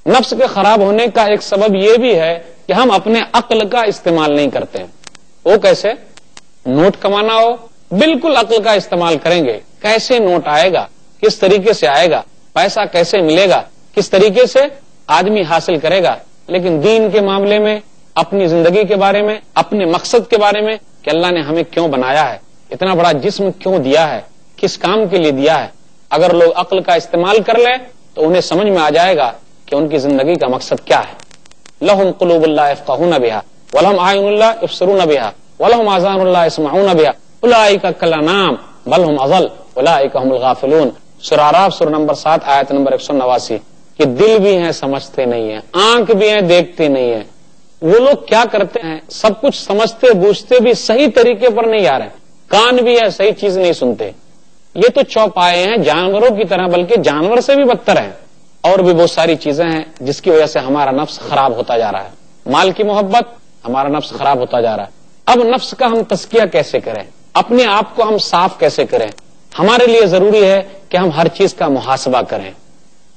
نفس کے خراب ہونے کا ایک سبب یہ بھی ہے کہ ہم اپنے عقل کا استعمال نہیں کرتے ہیں. وہ کیسے؟ نوٹ کمانا ہو بالکل عقل کا استعمال کریں گے. کیسے نوٹ آئے گا، کس طریقے سے آئے گا، پیسہ کیسے ملے گا، کس طریقے سے آدمی حاصل کرے گا. لیکن دین کے معاملے میں، اپنی زندگی کے بارے میں، اپنے مقصد کے بارے میں کہ اللہ نے ہمیں کیوں بنایا ہے، اتنا بڑا جسم کیوں دیا ہے، کس کام کے لیے دیا ہے، اگر لوگ عقل کا استعمال کر لیں تو انہیں سمجھ میں آ جائے گا کہ ان کی زندگی کا مقصد کیا ہے. لہم قلوب لا یفقہون بہا ولہم اعین لا یبصرون بہا ولہم آذان لا یسمعون بہا اولئک کالانعام بل ہم اضل اولئک هم الغافلون. سورہ اعراف سورہ نمبر 7 آیت نمبر 189 کہ دل بھی ہیں سمجھتے نہیں ہیں، آنکھ بھی ہیں دیکھتے نہیں ہیں. وہ لوگ کیا کرتے ہیں، سب کچھ سمجھتے بوجھتے بھی صحیح طریقے پر نہیں آ رہے ہیں، کان بھی ہے صحیح چیز نہیں سنتے. یہ تو چوپائے ہیں جانوروں کی طرح، بلکہ جانور سے بھی بدتر ہیں. اور بھی بہت ساری چیزیں ہیں جس کی وجہ سے ہمارا نفس خراب ہوتا جا رہا ہے. مال کی محبت، ہمارا نفس خراب ہوتا جا رہا ہے. اب نفس کا ہم تزکیہ کیسے کریں، اپنے آپ کو ہم صاف کیسے کریں؟ ہمارے لیے ضروری ہے کہ ہم ہر چیز کا محاسبہ کریں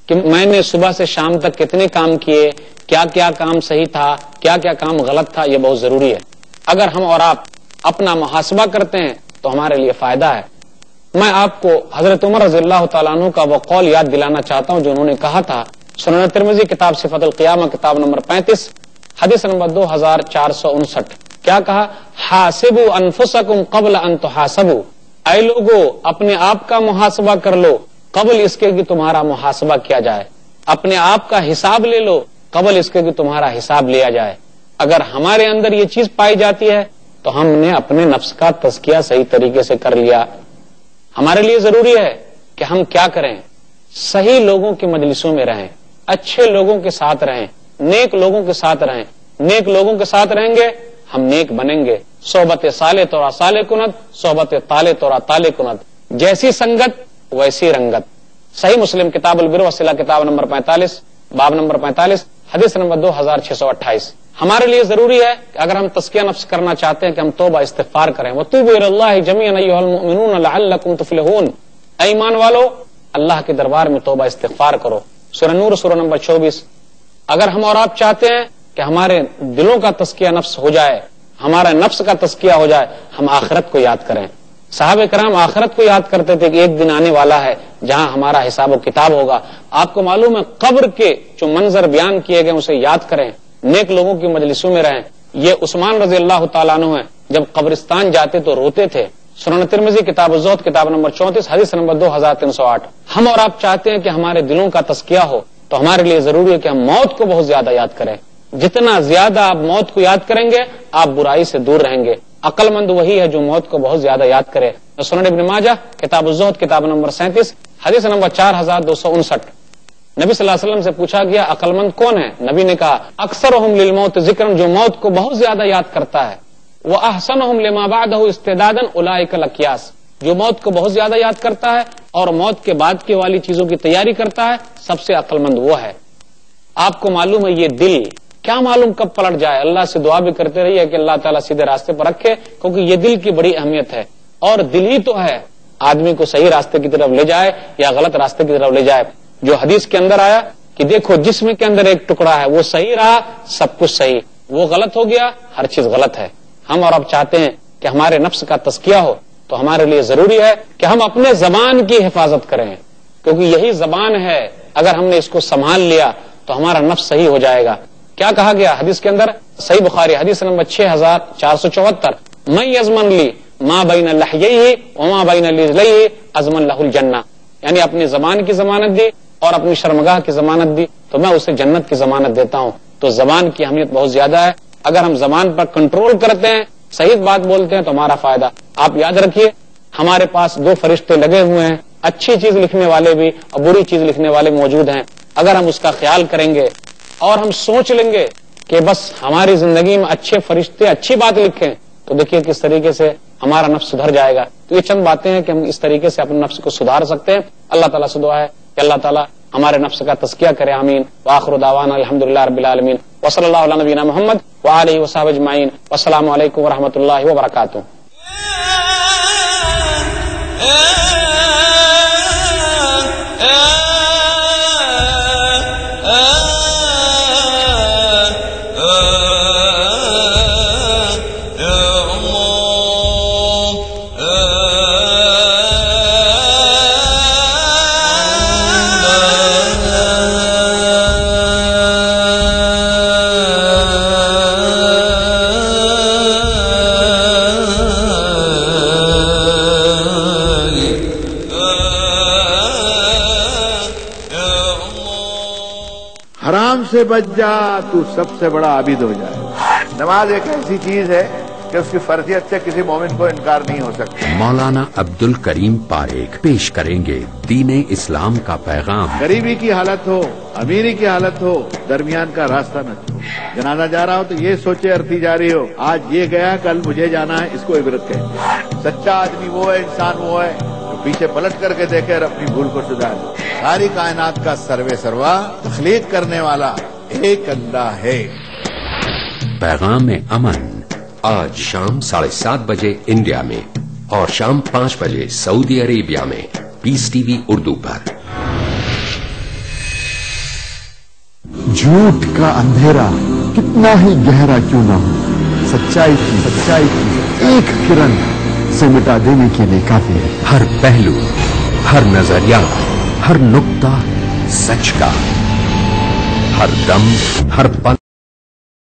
کہ میں نے صبح سے شام تک کتنے کام کیے، کیا کیا کام صحیح تھا، کیا کیا کام غلط تھا. یہ بہت ضروری ہے. اگر ہم اور آپ اپنا محاسبہ کرتے ہیں تو ہمارے لیے فائدہ ہے. میں آپ کو حضرت عمر رضی اللہ تعالیٰ عنہ کا وہ قول یاد دلانا چاہتا ہوں جو انہوں نے کہا تھا. سنن ترمذی کتاب صفت القیامہ کتاب نمبر 35 حدیث نمبر 2459. کیا کہا؟ حاسبوا انفسکم قبل ان تحاسبوا. اے لوگو اپنے آپ کا محاسبہ کر لو قبل اس کے کہ تمہارا محاسبہ کیا جائے. اپنے آپ کا حساب لے لو قبل اس کے کہ تمہارا حساب لیا جائے. اگر ہمارے اندر یہ چیز پائی جاتی ہے تو ہم نے اپنے نفس کا تزکیہ صحیح طریقے سے کر لیا. ہمارے لیے ضروری ہے کہ ہم کیا کریں، صحیح لوگوں کی مجلسوں میں رہیں، اچھے لوگوں کے ساتھ رہیں، نیک لوگوں کے ساتھ رہیں. نیک لوگوں کے ساتھ رہیں گے ہم نیک بنیں گے. صحبت صالح تورا صالح کنت، صحبت طالح تورا طالح کنت. جیسی سنگت ویسی رنگت. صحیح مسلم کتاب البر والصلہ کتاب نمبر 45 باب نمبر 45 حدیث نمبر 2628. ہمارے لیے ضروری ہے کہ اگر ہم تزکیہ نفس کرنا چاہتے ہیں کہ ہم توبہ استغفار کریں. وتوبوا الی اللہ جميعا ایھا المؤمنون لعلکم تفلحون. اے ایمان والو اللہ کے دربار میں توبہ استغفار کرو. سورہ نور سورہ نمبر 24. اگر ہم اور آپ چاہتے ہیں کہ ہمارے دلوں کا تزکیہ نفس ہو جائے، ہمارا نفس کا تزکیہ ہو جائے، ہم آخرت کو یاد کریں. صحابہ کرام آخرت کو یاد کرتے تھے کہ ایک دن آنے والا ہے جہاں ہمارا حساب و کتاب ہوگا. آپ کو معلوم ہے قبر کے جو منظر بیان کیے گئے اسے یاد کریں، نیک لوگوں کی مجلسوں میں رہیں. یہ عثمان رضی اللہ تعالیٰ عنہ ہیں، جب قبرستان جاتے تو روتے تھے. سنن ترمذی کتاب الزہد کتاب نمبر 34 حدیث نمبر 2308. ہم اور آپ چاہتے ہیں کہ ہمارے دلوں کا تزکیہ ہو تو ہمارے لیے ضروری ہے کہ ہم موت کو بہت زیادہ یاد کریں. جتنا زیادہ آپ موت کو یاد کریں گے آپ برائی سے دور رہیں گے. عقل مند وہی ہے جو موت کو بہت زیادہ یاد کرے. سنن ابن ماجہ کتاب الزہد کتاب نمبر 37 حدیث نمبر 4259. نبی صلی اللہ علیہ وسلم سے پوچھا گیا عقل مند کون ہے؟ نبی نے کہا اکثرہم للموت ذکرا، جو موت کو بہت زیادہ یاد کرتا ہے. واحسنہم لما بعدہ استعدادا اولئک الاکیاس، جو موت کو بہت زیادہ یاد کرتا ہے اور موت کے بعد کی والی چیزوں کی تیاری کرتا ہے، سب سے عقل مند وہ ہے. آپ کو معلوم ہے یہ دل کیا معلوم کب پلٹ جائے. اللہ سے دعا بھی کرتے رہیے کہ اللہ تعالیٰ سیدھے راستے پر رکھے، کیونکہ یہ دل کی بڑی اہمیت ہے. اور دل ہی تو ہے آدمی کو صحیح راستے کی طرف لے جائے یا غلط راستے کی طرف لے جائے. جو حدیث کے اندر آیا کہ دیکھو جسم کے اندر ایک ٹکڑا ہے، وہ صحیح رہا سب کچھ صحیح، وہ غلط ہو گیا ہر چیز غلط ہے. ہم اور اب چاہتے ہیں کہ ہمارے نفس کا تزکیہ ہو تو ہمارے لیے ضروری ہے کہ ہم اپنے زبان کی حفاظت کریں، کیونکہ یہی زبان ہے اگر ہم نے اس کو سنبھال لیا تو ہمارا نفس صحیح ہو جائے گا. کیا کہا گیا حدیث کے اندر؟ صحیح بخاری حدیث نمبر 6474. من یضمن لی ما بین لحییہ وما بین رجلیہ اضمن لہ الجنہ. یعنی اپنی زبان کی ضمانت دی اور اپنی شرمگاہ کی ضمانت دی تو میں اسے جنت کی ضمانت دیتا ہوں. تو زبان کی اہمیت بہت زیادہ ہے. اگر ہم زبان پر کنٹرول کرتے ہیں، صحیح بات بولتے ہیں تو ہمارا فائدہ. آپ یاد رکھیے ہمارے پاس 2 فرشتے لگے ہوئے ہیں، اچھی چیز لکھنے والے بھی اور بری چیز لکھنے والے موجود ہیں. اگر ہم اس کا خیال کریں گے اور ہم سوچ لیں گے کہ بس ہماری زندگی میں اچھے فرشتے اچھی بات لکھیں تو دیکھیے کس طریقے سے ہمارا نفس سدھر جائے گا. تو یہ چند باتیں ہیں کہ ہم اس طریقے سے اپنے نفس کو سدھار سکتے ہیں. اللہ تعالیٰ سے دعا ہے کہ اللہ تعالیٰ ہمارے نفس کا تزکیہ کرے. آمین. وآخر دعوانا الحمدللہ رب العالمین وصلی اللہ علی نبینا محمد وآلہ وصحبہ اجمعین. والسلام علیکم ورحمۃ اللہ وبرکاتہ. آ حرام سے بچ جا تو سب سے بڑا عابد ہو جائے. نماز ایک ایسی چیز ہے کہ اس کی فرضیت سے کسی مومن کو انکار نہیں ہو سکتا. مولانا عبد الکریم پاریکھ پیش کریں گے دین اسلام کا پیغام. غریبی کی حالت ہو، امیری کی حالت ہو، درمیان کا راستہ نہ چھوڑو. جنازہ جا رہا ہو تو یہ سوچے ارتی جاری ہو، آج یہ گیا کل مجھے جانا ہے، اس کو عبرت کہیں گے. سچا آدمی وہ ہے، انسان وہ ہے جو پیچھے پلٹ کر کے دیکھے اور اپنی بھول کو سدھارے. ساری کائنات کا سروے سروا تخلیق کرنے والا ایک اللہ ہے. پیغام امن آج شام 7:30 بجے انڈیا میں اور شام 5 بجے سعودی عربیہ میں پیس ٹی وی اردو پر. جھوٹ کا اندھیرا کتنا ہی گہرا کیوں نہ ہو، سچائی کی ایک کرن سے مٹا دینے کے لیے کافی ہے. ہر پہلو، ہر نظریہ، ہر نقطہ سچ کا، ہر دم، ہر پل